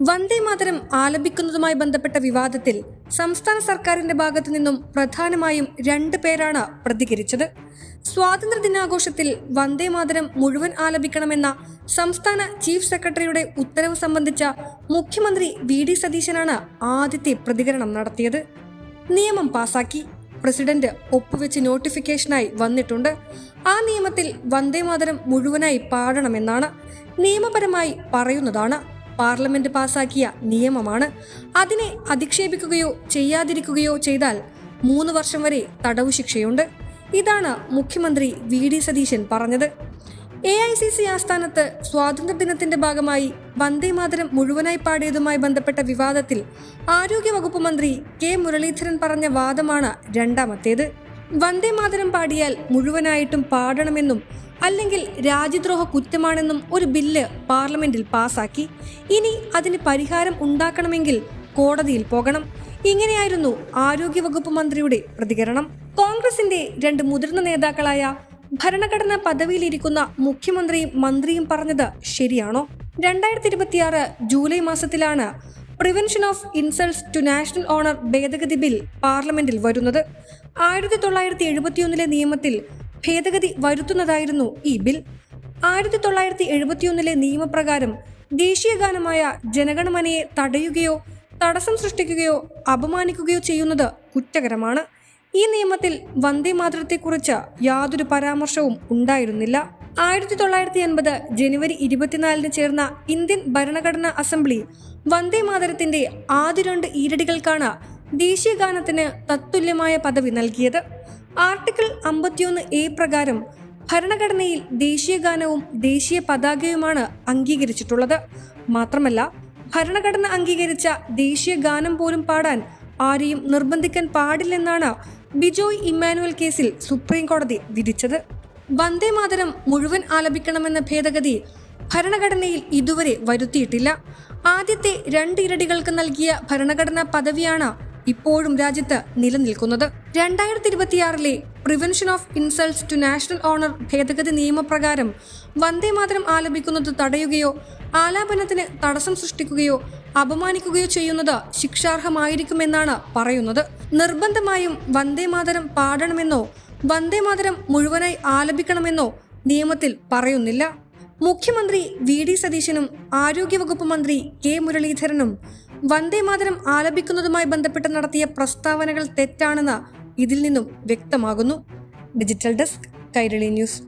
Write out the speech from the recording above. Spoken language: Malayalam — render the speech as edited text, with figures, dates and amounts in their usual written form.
വന്ദേമാതരം ആലപിക്കുന്നതുമായി ബന്ധപ്പെട്ട വിവാദത്തിൽ സംസ്ഥാന സർക്കാരിന്റെ ഭാഗത്തു നിന്നും പ്രധാനമായും 2 പേരാണ് പ്രതികരിച്ചത്. സ്വാതന്ത്ര്യ ദിനാഘോഷത്തിൽ വന്ദേമാതരം മുഴുവൻ ആലപിക്കണമെന്ന സംസ്ഥാന ചീഫ് സെക്രട്ടറിയുടെ ഉത്തരവ് സംബന്ധിച്ച മുഖ്യമന്ത്രി വി.ഡി. സതീശനാണ് ആദ്യത്തെ പ്രതികരണം നടത്തിയത്. നിയമം പാസാക്കി, പ്രസിഡന്റ് ഒപ്പുവെച്ച് നോട്ടിഫിക്കേഷനായി വന്നിട്ടുണ്ട്. ആ നിയമത്തിൽ വന്ദേമാതരം മുഴുവനായി പാടണമെന്നാണ്. നിയമപരമായി പറയുന്നതാണ്. പാർലമെന്റ് പാസാക്കിയ നിയമമാണ്. അതിനെ അധിക്ഷേപിക്കുകയോ ചെയ്യാതിരിക്കുകയോ ചെയ്താൽ 3 വർഷം വരെ തടവു ശിക്ഷയുണ്ട്. ഇതാണ് മുഖ്യമന്ത്രി വി.ഡി. സതീശൻ പറഞ്ഞത്. AICC ആസ്ഥാനത്ത് സ്വാതന്ത്ര്യദിനത്തിന്റെ ഭാഗമായി വന്ദേമാതരം മുഴുവനായി പാടിയതുമായി ബന്ധപ്പെട്ട വിവാദത്തിൽ ആരോഗ്യവകുപ്പ് മന്ത്രി കെ മുരളീധരൻ പറഞ്ഞ വാദമാണ് രണ്ടാമത്തേത്. വന്ദേമാതരം പാടിയാൽ മുഴുവനായിട്ടും പാടണമെന്നും അല്ലെങ്കിൽ രാജ്യദ്രോഹ കുറ്റമാണെന്നും ഒരു ബില്ല് പാർലമെന്റിൽ പാസാക്കി. ഇനി അതിന് പരിഹാരം ഉണ്ടാക്കണമെങ്കിൽ കോടതിയിൽ പോകണം. ഇങ്ങനെയായിരുന്നു ആരോഗ്യവകുപ്പ് മന്ത്രിയുടെ പ്രതികരണം. കോൺഗ്രസിന്റെ 2 മുതിർന്ന നേതാക്കളായ ഭരണഘടനാ പദവിയിലിരിക്കുന്ന മുഖ്യമന്ത്രിയും മന്ത്രിയും പറഞ്ഞത് ശരിയാണോ? 2026 ജൂലൈ മാസത്തിലാണ് prevention of insults to national honour ഭേദഗതി ബിൽ പാർലമെന്റിൽ വരുന്നത്. 1971 നിയമത്തിൽ ഭേദഗതി വരുത്തുന്നതായിരുന്നു ഈ ബിൽ. 1971 നിയമപ്രകാരം ദേശീയ ഗാനമായ ജനഗണമനയെ തടയുകയോ തടസ്സം സൃഷ്ടിക്കുകയോ അപമാനിക്കുകയോ ചെയ്യുന്നത് കുറ്റകരമാണ്. ഈ നിയമത്തിൽ വന്ദേമാതരത്തെക്കുറിച്ച് യാതൊരു പരാമർശവും ഉണ്ടായിരുന്നില്ല. 1980 ജനുവരി 24 ചേർന്ന ഇന്ത്യൻ ഭരണഘടനാ അസംബ്ലി വന്ദേമാതരത്തിന്റെ ആദ്യ 2 ഈരടികൾക്കാണ് ദേശീയ ഗാനത്തിന് തത്തുല്യമായ പദവി നൽകിയത്. ആർട്ടിക്കിൾ 51A പ്രകാരം ഭരണഘടനയിൽ ദേശീയ ഗാനവും ദേശീയ പതാകയുമാണ് അംഗീകരിച്ചിട്ടുള്ളത്. മാത്രമല്ല, ഭരണഘടന അംഗീകരിച്ച ദേശീയ ഗാനം പോലും പാടാൻ ആരെയും നിർബന്ധിക്കാൻ പാടില്ലെന്നാണ് ബിജോയ് ഇമ്മാനുവൽ കേസിൽ സുപ്രീം കോടതി വിധിച്ചത്. വന്ദേമാതരം മുഴുവൻ ആലപിക്കണമെന്ന ഭേദഗതി ഭരണഘടനയിൽ ഇതുവരെ വരുത്തിയിട്ടില്ല. ആദ്യത്തെ 2 ഇരടികൾക്ക് നൽകിയ ഭരണഘടനാ പദവിയാണ് ഇപ്പോഴും രാജ്യത്ത് നിലനിൽക്കുന്നത്. 2026 prevention of insults to national honour ഭേദഗതി നിയമപ്രകാരം വന്ദേമാതരം ആലപിക്കുന്നത് തടയുകയോ ആലാപനത്തിന് തടസ്സം സൃഷ്ടിക്കുകയോ അപമാനിക്കുകയോ ചെയ്യുന്നത് ശിക്ഷാർഹമായിരിക്കുമെന്നാണ് പറയുന്നത്. നിർബന്ധമായും വന്ദേമാതരം പാടണമെന്നോ വന്ദേമാതരം മുഴുവനായി ആലപിക്കണമെന്നോ നിയമത്തിൽ പറയുന്നില്ല. മുഖ്യമന്ത്രി വി.ഡി. സതീശനും ആരോഗ്യവകുപ്പ് മന്ത്രി കെ മുരളീധരനും വന്ദേമാതരം ആലപിക്കുന്നതുമായി ബന്ധപ്പെട്ട് നടത്തിയ പ്രസ്താവനകൾ തെറ്റാണെന്ന് ഇതിൽ നിന്നും വ്യക്തമാകുന്നു. Digital desk, Kairali news.